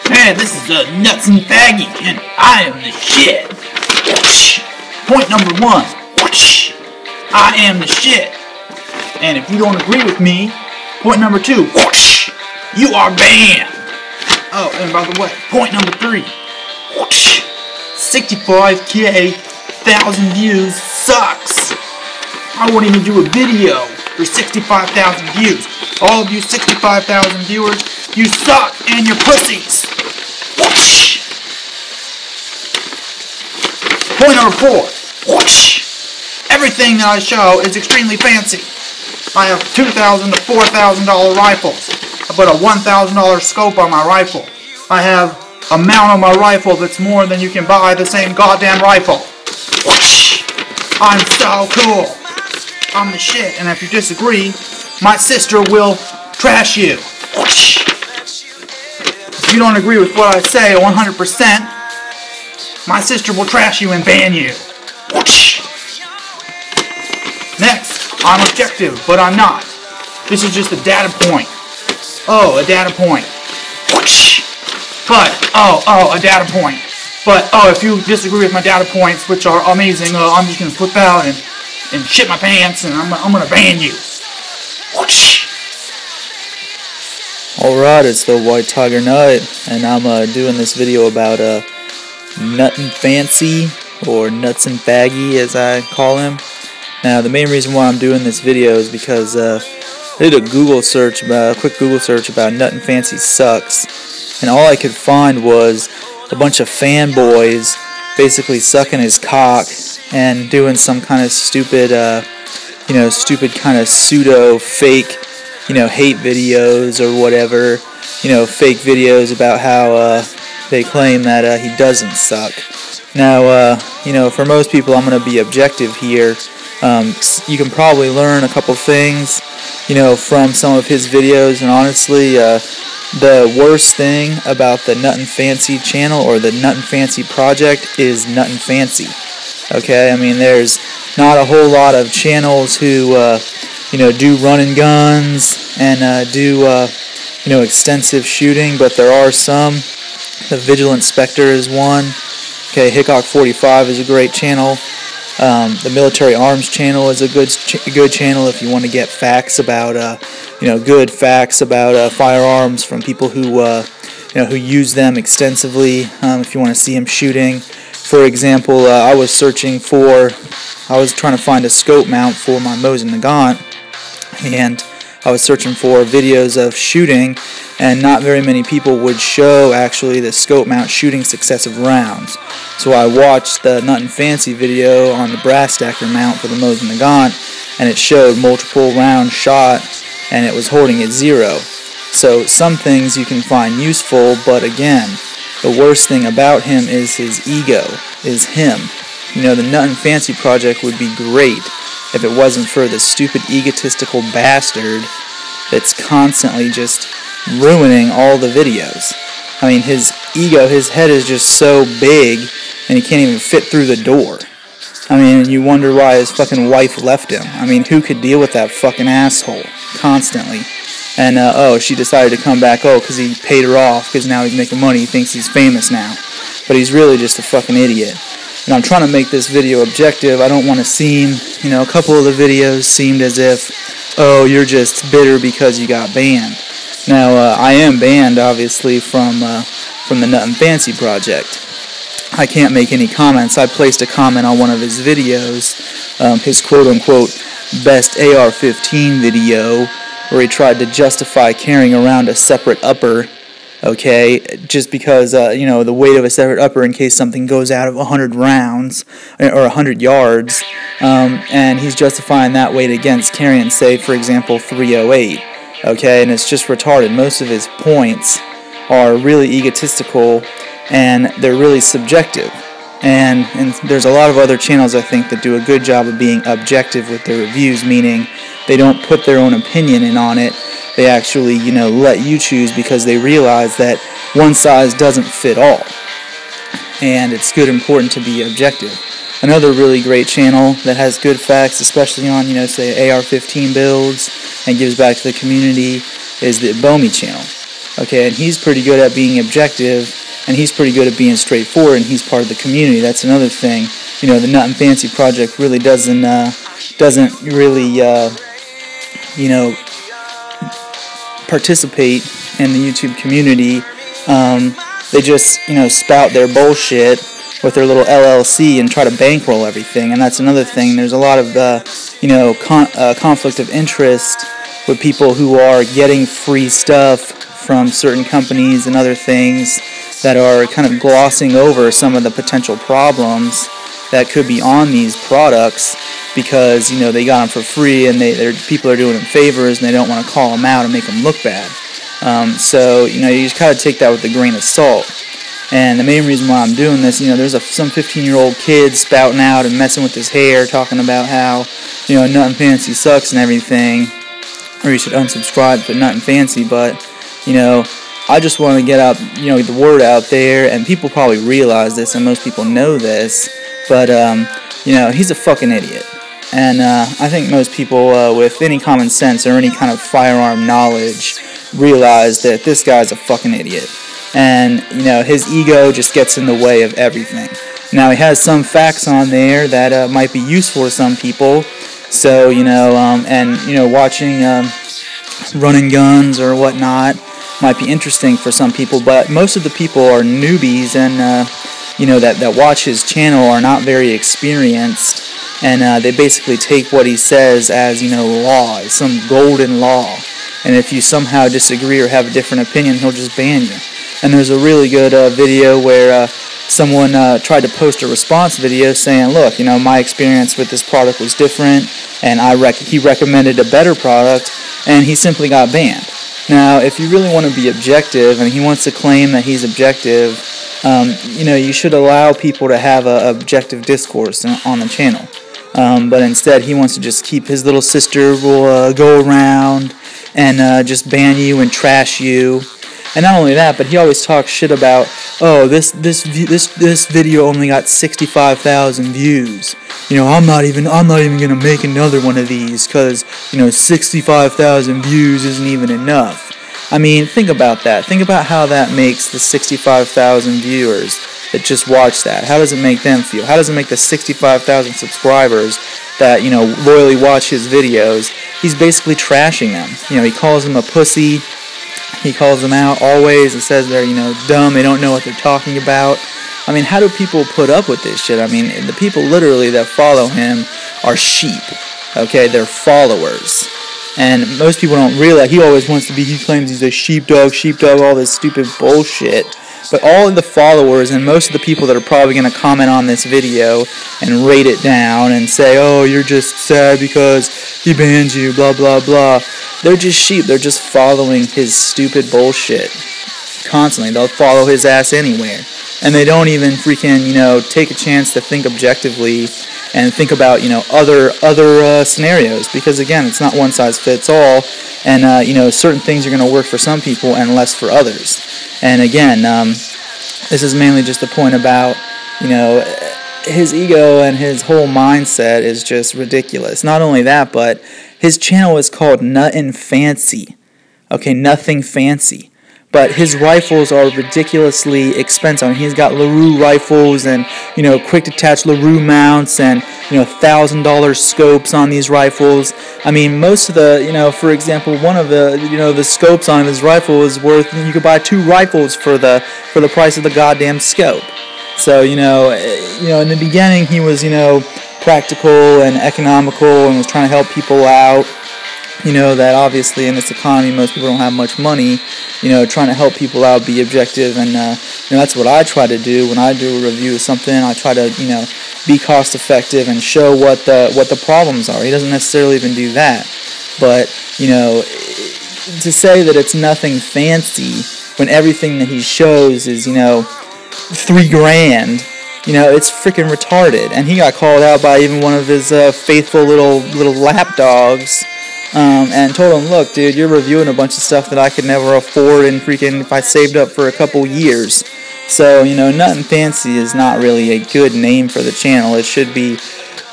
Hey, this is nutnfancy, and I am the shit. Point number 1. I am the shit. And if you don't agree with me, point number 2. You are banned. Oh, and by the way, point number 3. 65,000 views sucks. I won't even do a video for 65,000 views. All of you 65,000 viewers, you suck and you're pussies. Point number 4. Everything that I show is extremely fancy. I have $2,000 to $4,000 rifles. I put a $1,000 scope on my rifle. I have a mount on my rifle that's more than you can buy the same goddamn rifle. I'm so cool. I'm the shit, and if you disagree, my sister will trash you. If you don't agree with what I say 100%, my sister will trash you and ban you. Next, I'm objective, but I'm not. This is just a data point. Oh, a data point. But, a data point. But, if you disagree with my data points, which are amazing, I'm just going to flip out and shit my pants, and I'm going to ban you. Alright, it's the White Tiger Nut, and I'm doing this video about nutnfancy, or nuts and faggy as I call him. Now, the main reason why I'm doing this video is because I did a quick Google search about nutnfancy sucks, and all I could find was a bunch of fanboys basically sucking his cock and doing some kind of stupid, stupid kind of pseudo fake, hate videos or whatever, fake videos about how they claim that he doesn't suck. Now, for most people, I'm going to be objective here. You can probably learn a couple things, from some of his videos, and honestly, the worst thing about the nutnfancy channel or the nutnfancy project is nutnfancy. Okay, I mean, there's not a whole lot of channels who, do run and guns and do, extensive shooting, but there are some. The Vigilant Spectre is one. Okay, Hickok 45 is a great channel. The Military Arms channel is a good channel if you want to get facts about, good facts about firearms from people who, who use them extensively. If you want to see them shooting, for example, I was trying to find a scope mount for my Mosin Nagant, and I was searching for videos of shooting, and not very many people would show actually the scope mount shooting successive rounds. So I watched the nutnfancy video on the brass stacker mount for the Mosin Nagant, and it showed multiple rounds shot, and it was holding at 0. So some things you can find useful, but again, the worst thing about him is his ego, is him. The nutnfancy project would be great if it wasn't for the stupid egotistical bastard that's constantly just ruining all the videos. I mean, his ego, his head is just so big, and he can't even fit through the door. I mean, you wonder why his fucking wife left him. I mean, who could deal with that fucking asshole constantly? And, she decided to come back, because he paid her off, because now he's making money, he thinks he's famous now. But he's really just a fucking idiot. And I'm trying to make this video objective. I don't want to seem, a couple of the videos seemed as if, you're just bitter because you got banned. Now, I am banned, obviously, from the nutnfancy project. I can't make any comments. I placed a comment on one of his videos, his quote-unquote best AR-15 video, where he tried to justify carrying around a separate upper, okay, just because, the weight of a separate upper in case something goes out of 100 rounds, or 100 yards, and he's justifying that weight against carrying, say, for example, 308, okay, and it's just retarded. Most of his points are really egotistical, and they're really subjective, and there's a lot of other channels, I think, that do a good job of being objective with their reviews, meaning they don't put their own opinion in on it. They actually, let you choose because they realize that one size doesn't fit all. And it's important to be objective. Another really great channel that has good facts, especially on, say, AR-15 builds and gives back to the community, is the Bomi channel. Okay, and he's pretty good at being objective, and he's pretty good at being straightforward, and he's part of the community. That's another thing. You know, the Nut and Fancy project really doesn't really, you know, participate in the YouTube community. They just, you know, spout their bullshit with their little LLC and try to bankroll everything. And that's another thing. There's a lot of, you know, conflict of interest with people who are getting free stuff from certain companies and other things that are kind of glossing over some of the potential problems that could be on these products because, you know, they got them for free and people are doing them favors and they don't want to call them out and make them look bad. So, you know, you just kind of take that with a grain of salt. And the main reason why I'm doing this, you know, there's some 15-year-old kid spouting out and messing with his hair, talking about how, you know, Nut and Fancy sucks and everything, or you should unsubscribe to Nut and Fancy. But, you know, I just want to get out, you know, the word out there, and people probably realize this, and most people know this, but, you know, he's a fucking idiot. And I think most people with any common sense or any kind of firearm knowledge realize that this guy's a fucking idiot. And, you know, his ego just gets in the way of everything. Now, he has some facts on there that might be useful to some people. So, you know, and, you know, watching running guns or whatnot might be interesting for some people. But most of the people are newbies and, you know, that watch his channel are not very experienced. And they basically take what he says as, you know, law, some golden law. And if you somehow disagree or have a different opinion, he'll just ban you. And there's a really good video where someone tried to post a response video saying, look, you know, my experience with this product was different, and he recommended a better product, and he simply got banned. Now, if you really want to be objective, and he wants to claim that he's objective, you know, you should allow people to have an objective discourse on the channel. But instead, he wants to just keep his little sister will go around and just ban you and trash you. And not only that, but he always talks shit about, oh, this video only got 65,000 views. You know, I'm not even gonna make another one of these because, you know, 65,000 views isn't even enough. I mean, think about that. Think about how that makes the 65,000 viewers that just watch that. How does it make them feel? How does it make the 65,000 subscribers that, you know, loyally watch his videos? He's basically trashing them. You know, he calls them a pussy. He calls them out always and says they're, you know, dumb, they don't know what they're talking about. I mean, how do people put up with this shit? I mean, the people literally that follow him are sheep, okay? They're followers. And most people don't realize, he claims he's a sheepdog, all this stupid bullshit. But all of the followers and most of the people that are probably going to comment on this video and rate it down and say, oh, you're just sad because he banned you, blah, blah, blah. They're just sheep. They're just following his stupid bullshit constantly. They'll follow his ass anywhere. And they don't even freaking, you know, take a chance to think objectively and think about, you know, other scenarios. Because, again, it's not one size fits all. And, you know, certain things are going to work for some people and less for others. And, again, this is mainly just the point about, you know, his ego and his whole mindset is just ridiculous. Not only that, but his channel is called Nut and Fancy. Okay, nothing fancy. But his rifles are ridiculously expensive. I mean, he's got LaRue rifles and, you know, quick detach LaRue mounts and, you know, $1,000 scopes on these rifles. I mean, most of the, you know, for example, one of the, you know, the scopes on his rifle is worth, you could buy 2 rifles for the price of the goddamn scope. So, you know, in the beginning he was, you know, practical and economical and was trying to help people out. You know, that obviously in this economy most people don't have much money, you know, trying to help people out, be objective, and, you know, that's what I try to do when I do a review of something. I try to, you know, be cost effective and show what the problems are. He doesn't necessarily even do that. But, you know, to say that it's nothing fancy when everything that he shows is, you know, $3,000, you know, it's freaking retarded. And he got called out by even one of his faithful little lap dogs. And told him, look, dude, you're reviewing a bunch of stuff that I could never afford and freaking if I saved up for a couple years. So, you know, Nut and Fancy is not really a good name for the channel. It should be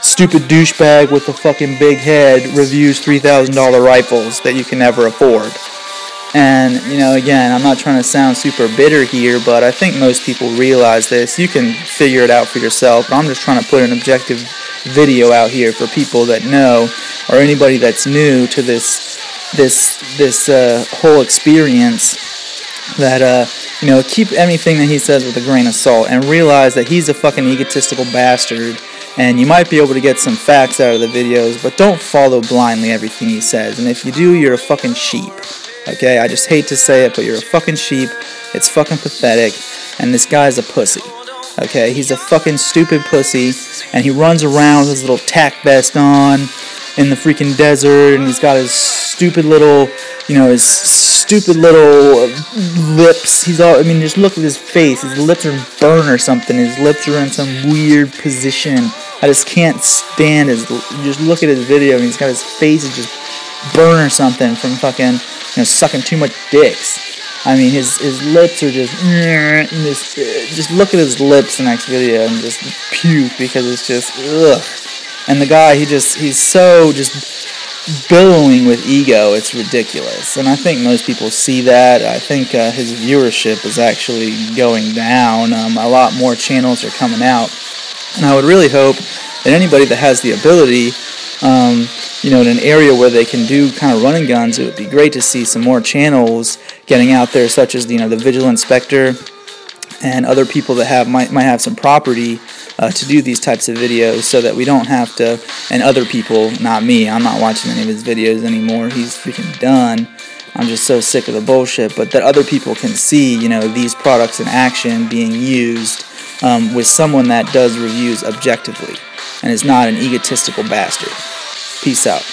stupid douchebag with a fucking big head reviews $3,000 rifles that you can never afford. And, you know, again, I'm not trying to sound super bitter here, but I think most people realize this. You can figure it out for yourself, but I'm just trying to put an objective video out here for people that know, or anybody that's new to this whole experience, that, you know, keep anything that he says with a grain of salt, and realize that he's a fucking egotistical bastard. And you might be able to get some facts out of the videos, but don't follow blindly everything he says. And if you do, you're a fucking sheep. Okay, I just hate to say it, but you're a fucking sheep. It's fucking pathetic. And this guy's a pussy. Okay, he's a fucking stupid pussy. And he runs around with his little tack vest on in the freaking desert. And he's got his stupid little, you know, his stupid little lips. He's all, I mean, just look at his face. His lips are burnt or something. His lips are in some weird position. I just can't stand his, just look at his video. And he's got his face is just burnt or something from fucking, you know, sucking too much dicks. I mean, his lips are just look at his lips the next video and just puke, because it's just, ugh. And the guy, he's so just billowing with ego, it's ridiculous. And I think most people see that. I think his viewership is actually going down. A lot more channels are coming out. And I would really hope that anybody that has the ability, you know, in an area where they can do kind of running guns, it would be great to see some more channels getting out there, such as, you know, the Visual Inspector and other people that might have some property to do these types of videos, so that we don't have to, and other people, not me, I'm not watching any of his videos anymore, he's freaking done, I'm just so sick of the bullshit, but that other people can see, you know, these products in action being used with someone that does reviews objectively and is not an egotistical bastard. Peace out.